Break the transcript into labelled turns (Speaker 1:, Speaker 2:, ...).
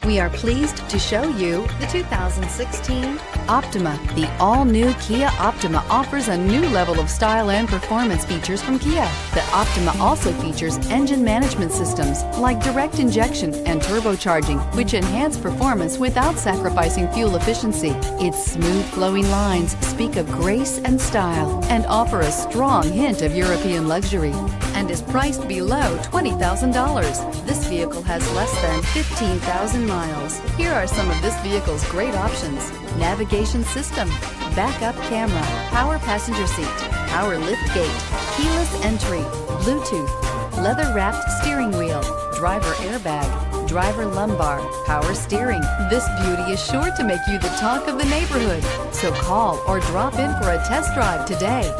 Speaker 1: We are pleased to show you the 2016 Optima. The all-new Kia Optima offers a new level of style and performance features from Kia. The Optima also features engine management systems like direct injection and turbocharging, which enhance performance without sacrificing fuel efficiency. Its smooth flowing lines speak of grace and style and offer a strong hint of European luxury, and is priced below $20,000. This vehicle has less than 15,000 miles. Here are some of this vehicle's great options: navigation system, backup camera, power passenger seat, power lift gate, keyless entry, Bluetooth, leather-wrapped steering wheel, driver airbag, driver lumbar, power steering. This beauty is sure to make you the talk of the neighborhood. So call or drop in for a test drive today.